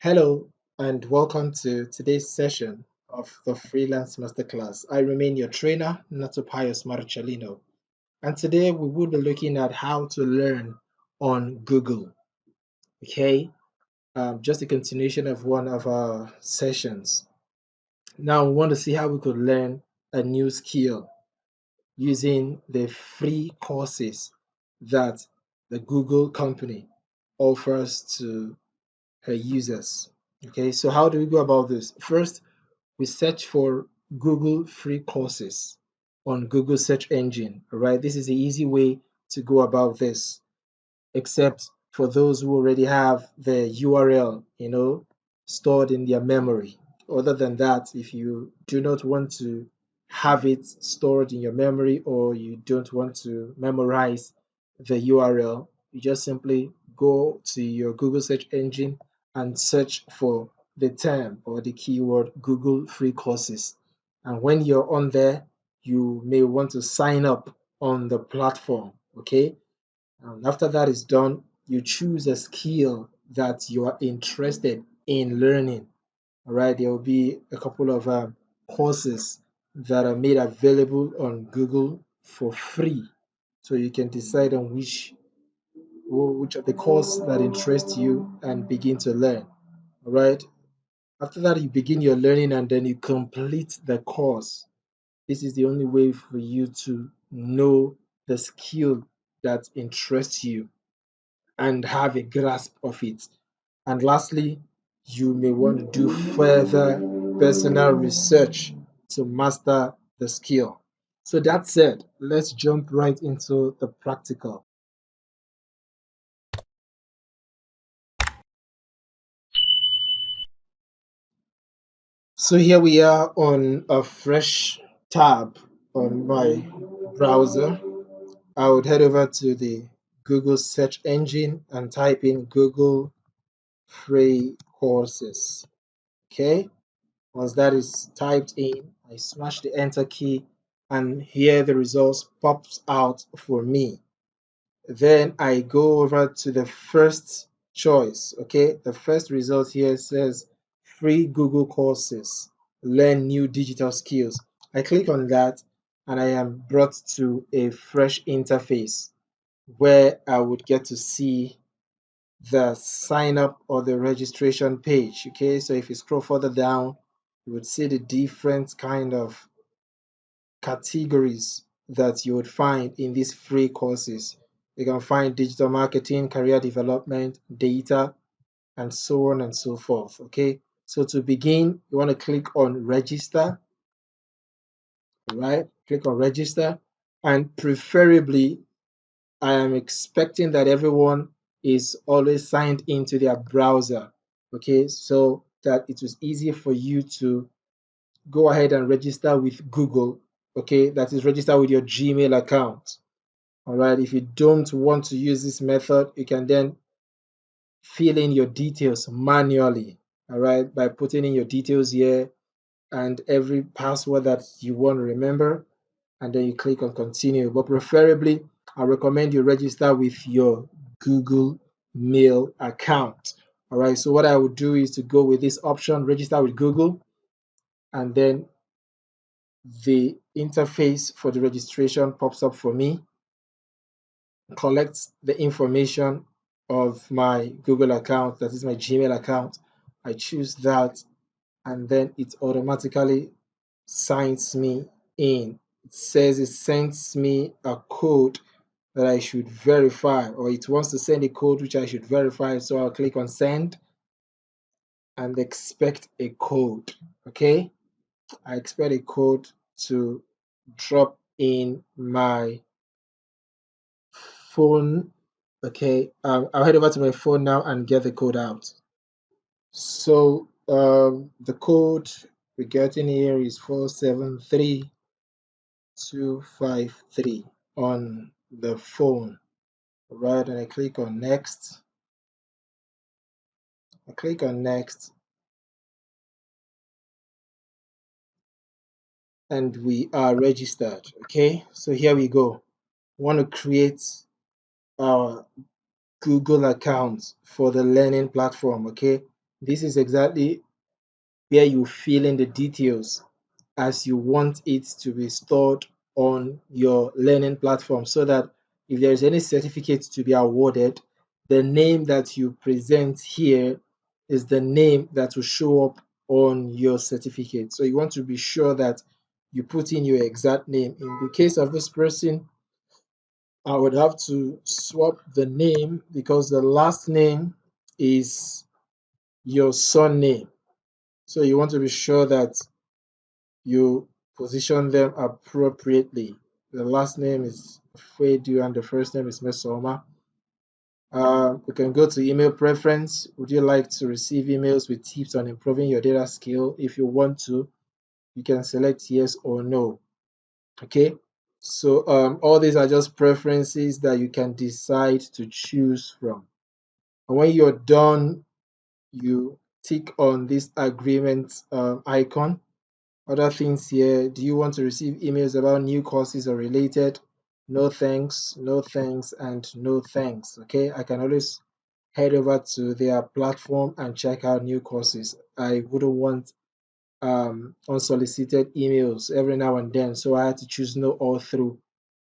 Hello and welcome to today's session of the Freelance Masterclass. I remain your trainer, Nato Pius Marcellino, and today we will be looking at how to learn on Google. Okay, just a continuation of one of our sessions. Now we want to see how we could learn a new skill using the free courses that the Google company offers to her users. Okay, so how do we go about this? First, we search for Google free courses on Google search engine. All right, this is the easy way to go about this, except for those who already have the URL, stored in their memory. Other than that, if you do not want to have it stored in your memory or you don't want to memorize the URL, you just simply go to your Google search engine and search for the term or the keyword Google free courses. And when you're on there, you may want to sign up on the platform. Okay, and after that is done, you choose a skill that you are interested in learning. All right, there will be a couple of courses that are made available on Google for free. So you can decide on which of the course that interests you and begin to learn. All right. After that, you begin your learning and then you complete the course. This is the only way for you to know the skill that interests you and have a grasp of it. And lastly, you may want to do further personal research to master the skill. So that said, let's jump right into the practical. So here we are on a fresh tab on my browser. I would head over to the Google search engine and type in Google free courses. Okay. Once that is typed in, I smash the enter key and here the results pops out for me. Then I go over to the first choice. Okay, the first result here says free Google courses, learn new digital skills. I click on that and I am brought to a fresh interface where I would get to see the sign up or the registration page. Okay, so if you scroll further down, you would see the different kind of categories that you would find in these free courses. You can find digital marketing, career development, data, and so on and so forth. Okay, so to begin, you want to click on register, right? Click on register, and preferably I am expecting that everyone is always signed into their browser, okay, so that it was easy for you to go ahead and register with Google, okay, that is register with your Gmail account. All right, if you don't want to use this method, you can then fill in your details manually, all right, by putting in your details here and every password that you want to remember, and then you click on continue. But preferably, I recommend you register with your Google Mail account. All right, so what I would do is to go with this option, register with Google, and then the interface for the registration pops up for me, collects the information of my Google account, that is my Gmail account. I choose that, and then it automatically signs me in. It says it sends me a code that I should verify, or it wants to send a code which I should verify. So I'll click on send and expect a code. Okay, I expect a code to drop in my phone. Okay, I'll head over to my phone now and get the code out. So the code we get in here is 473253 on the phone. Right, and I click on next. I click on next, and we are registered. Okay, so here we go. We want to create our Google account for the learning platform. Okay, This is exactly where you fill in the details as you want it to be stored on your learning platform, so that if there is any certificate to be awarded, the name that you present here is the name that will show up on your certificate. So you want to be sure that you put in your exact name. In the case of this person, I would have to swap the name because the last name is your surname. So you want to be sure that you position them appropriately. The last name is Fedu and the first name is Mesoma. We can go to email preference. Would you like to receive emails with tips on improving your data skill? If you want to, you can select yes or no. Okay. So all these are just preferences that you can decide to choose from. And when you're done, you tick on this agreement icon. Other things here, do you want to receive emails about new courses or related? No thanks, no thanks, and no thanks. Okay, I can always head over to their platform and check out new courses. I wouldn't want unsolicited emails every now and then, so I had to choose no all through,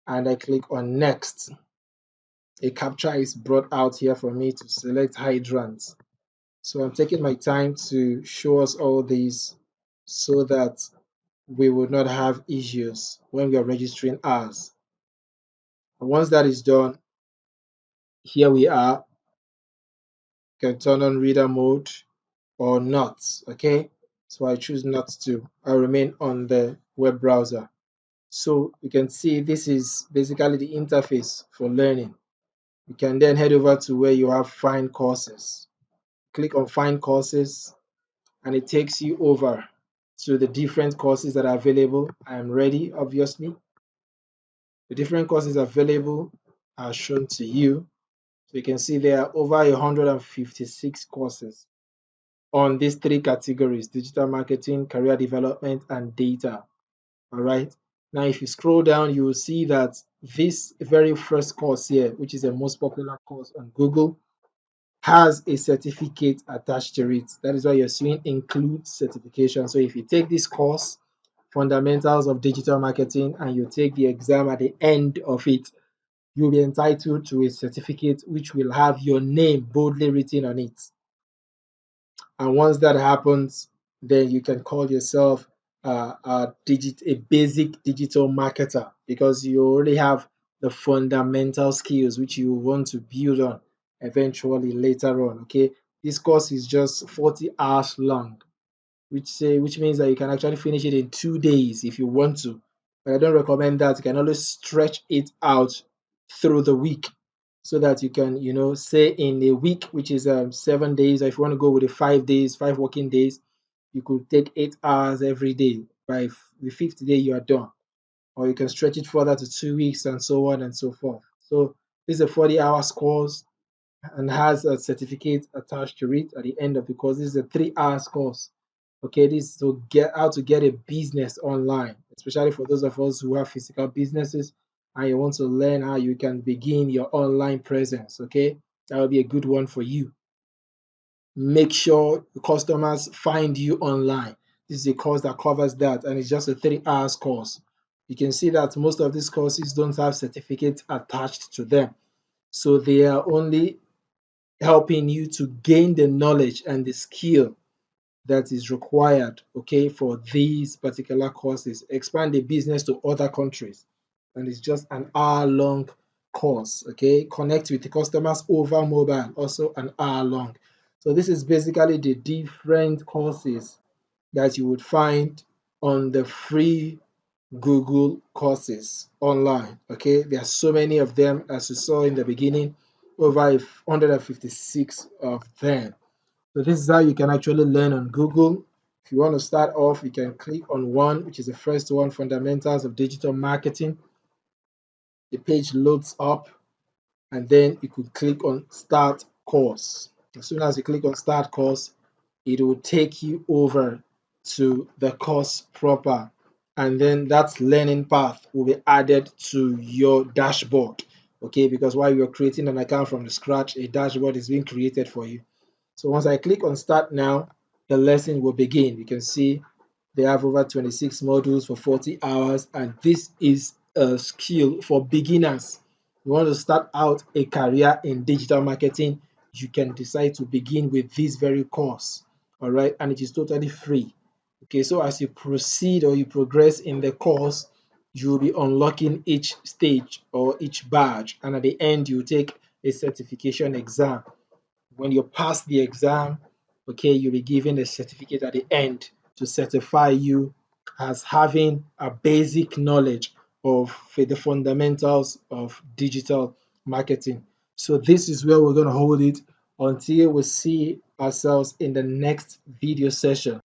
and I click on next. A captcha is brought out here for me to select hydrants. So I'm taking my time to show us all these so that we would not have issues when we are registering ours. And once that is done, here we are. You can turn on reader mode or not. Okay, so I choose not to. I remain on the web browser. So you can see this is basically the interface for learning. You can then head over to where you have find courses. Click on find courses and it takes you over to the different courses that are available. I am ready, obviously. The different courses available are shown to you. So you can see there are over 156 courses on these three categories: digital marketing, career development, and data. All right. Now, if you scroll down, you will see that this very first course here, which is the most popular course on Google, has a certificate attached to it. That is why you're seeing include certification. So if you take this course, Fundamentals of Digital Marketing, and you take the exam at the end of it, you'll be entitled to a certificate which will have your name boldly written on it. And once that happens, then you can call yourself a basic digital marketer, because you already have the fundamental skills which you want to build on eventually later on. Okay, this course is just 40 hours long, which means that you can actually finish it in 2 days if you want to. But I don't recommend that. You can always stretch it out through the week so that you can, say in a week, which is 7 days, or if you want to go with the 5 days, 5 working days, you could take 8 hours every day. By the fifth day, you are done. Or you can stretch it further to 2 weeks and so on and so forth. So this is a 40-hour course and has a certificate attached to it at the end of the course. This is a 3 hour course. Okay, this is to get how to get a business online, especially for those of us who have physical businesses and you want to learn how you can begin your online presence. Okay, that will be a good one for you. Make sure the customers find you online. This is a course that covers that, and it's just a 3 hour course. You can see that most of these courses don't have certificates attached to them, so they are only helping you to gain the knowledge and the skill that is required, okay, for these particular courses. Expand the business to other countries, and it's just an hour long course. Okay, connect with the customers over mobile, also an hour long. So this is basically the different courses that you would find on the free Google courses online. Okay, there are so many of them, as you saw in the beginning, over 156 of them. So this is how you can actually learn on Google. If you want to start off, you can click on one, which is the first one, Fundamentals of Digital Marketing. The page loads up, and then you could click on Start Course. As soon as you click on Start Course, it will take you over to the course proper, and then that learning path will be added to your dashboard. Okay, because while you're creating an account from the scratch, a dashboard is being created for you. So once I click on start now, the lesson will begin. You can see they have over 26 modules for 40 hours, and this is a skill for beginners. You want to start out a career in digital marketing, you can decide to begin with this very course. All right, and it is totally free. Okay, so as you proceed or you progress in the course, you will be unlocking each stage or each badge, and at the end, you take a certification exam. When you pass the exam, okay, you'll be given a certificate at the end to certify you as having a basic knowledge of the fundamentals of digital marketing. So this is where we're going to hold it until we see ourselves in the next video session.